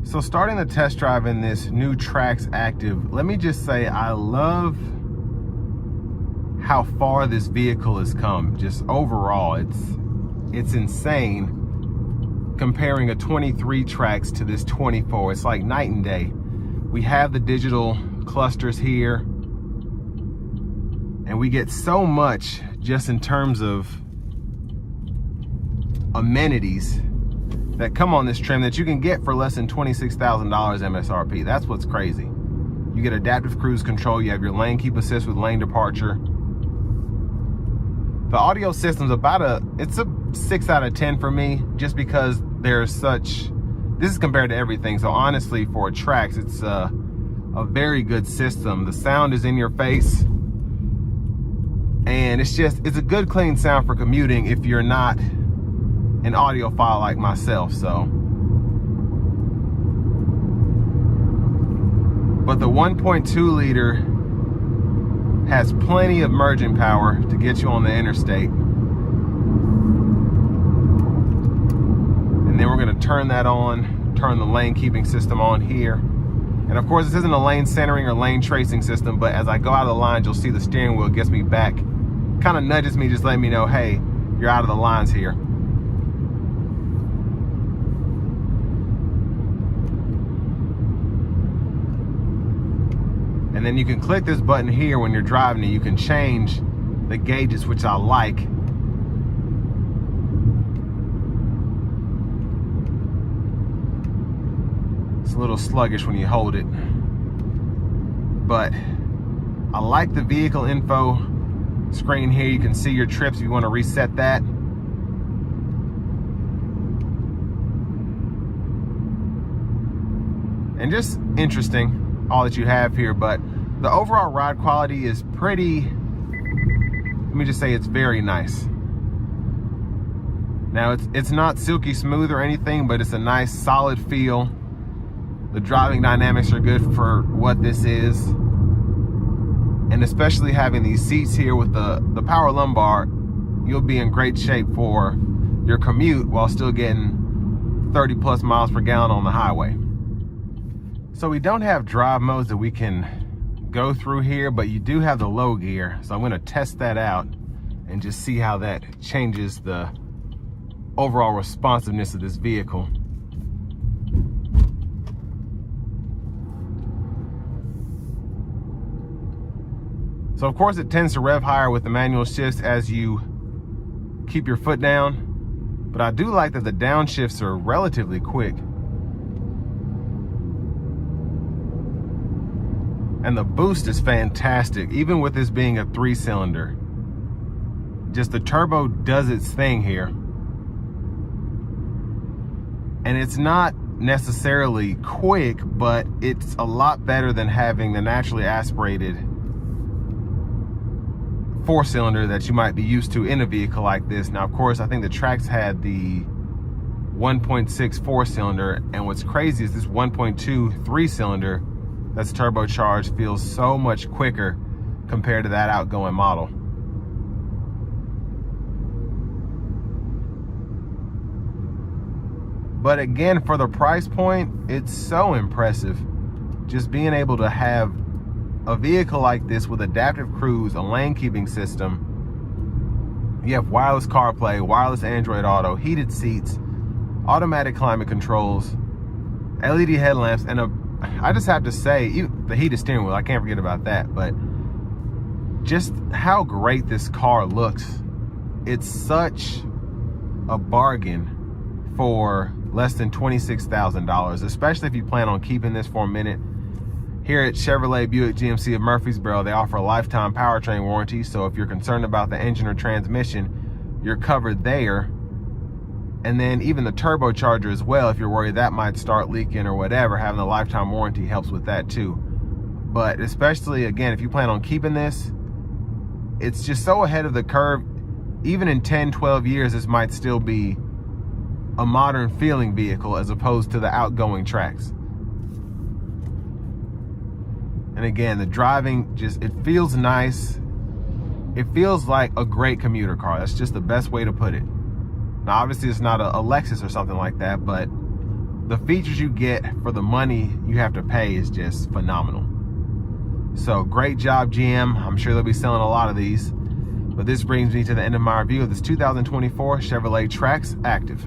So starting the test drive in this new Trax Active, let me just say I love how far this vehicle has come. Just overall, it's insane comparing a 23 Trax to this 24. It's like night and day. We have the digital clusters here, and we get so much just in terms of amenities that come on this trim that you can get for less than $26,000 MSRP. That's what's crazy. You get adaptive cruise control, you have your lane keep assist with lane departure. The audio system's it's a 6 out of 10 for me, just because this is compared to everything. So honestly, for a Trax, it's a very good system. The sound is in your face, and it's a good clean sound for commuting if you're not an audiophile like myself. But the 1.2 liter has plenty of merging power to get you on the interstate. And then we're going to turn that on, turn the lane keeping system on here. And of course, this isn't a lane centering or lane tracing system, but as I go out of the lines, you'll see the steering wheel gets me back, kind of nudges me, just letting me know, hey, you're out of the lines here. And then you can click this button here when you're driving it. You can change the gauges, which I like. It's a little sluggish when you hold it, but I like the vehicle info screen here. You can see your trips if you want to reset that. And just interesting, all that you have here, but the overall ride quality is pretty, let me just say, it's very nice. Now it's not silky smooth or anything, but it's a nice solid feel. The driving dynamics are good for what this is, and especially having these seats here with the power lumbar, you'll be in great shape for your commute while still getting 30 plus miles per gallon on the highway. So we don't have drive modes that we can go through here, but you do have the low gear. So I'm going to test that out and just see how that changes the overall responsiveness of this vehicle. So of course it tends to rev higher with the manual shifts as you keep your foot down, but I do like that the downshifts are relatively quick. And the boost is fantastic, even with this being a 3-cylinder. Just the turbo does its thing here. And it's not necessarily quick, but it's a lot better than having the naturally aspirated 4-cylinder that you might be used to in a vehicle like this. Now, of course, I think the Trax had the 1.6 4-cylinder, and what's crazy is this 1.2 3-cylinder that's turbocharged feels so much quicker compared to that outgoing model. But again, for the price point, it's so impressive. Just being able to have a vehicle like this with adaptive cruise, a lane keeping system. You have wireless CarPlay, wireless Android Auto, heated seats, automatic climate controls, LED headlamps, and I just have to say, the heated steering wheel, I can't forget about that, but just how great this car looks. It's such a bargain for less than $26,000, especially if you plan on keeping this for a minute. Here at Chevrolet Buick GMC of Murfreesboro, they offer a lifetime powertrain warranty, so if you're concerned about the engine or transmission, you're covered there. And then even the turbocharger as well, if you're worried that might start leaking or whatever, having the lifetime warranty helps with that too. But especially, again, if you plan on keeping this, it's just so ahead of the curve. Even in 10, 12 years, this might still be a modern feeling vehicle as opposed to the outgoing Trax. And again, the driving, it feels nice. It feels like a great commuter car. That's just the best way to put it. Now, obviously, it's not a Lexus or something like that, but the features you get for the money you have to pay is just phenomenal. So great job, GM. I'm sure they'll be selling a lot of these. But this brings me to the end of my review of this 2024 Chevrolet Trax Active.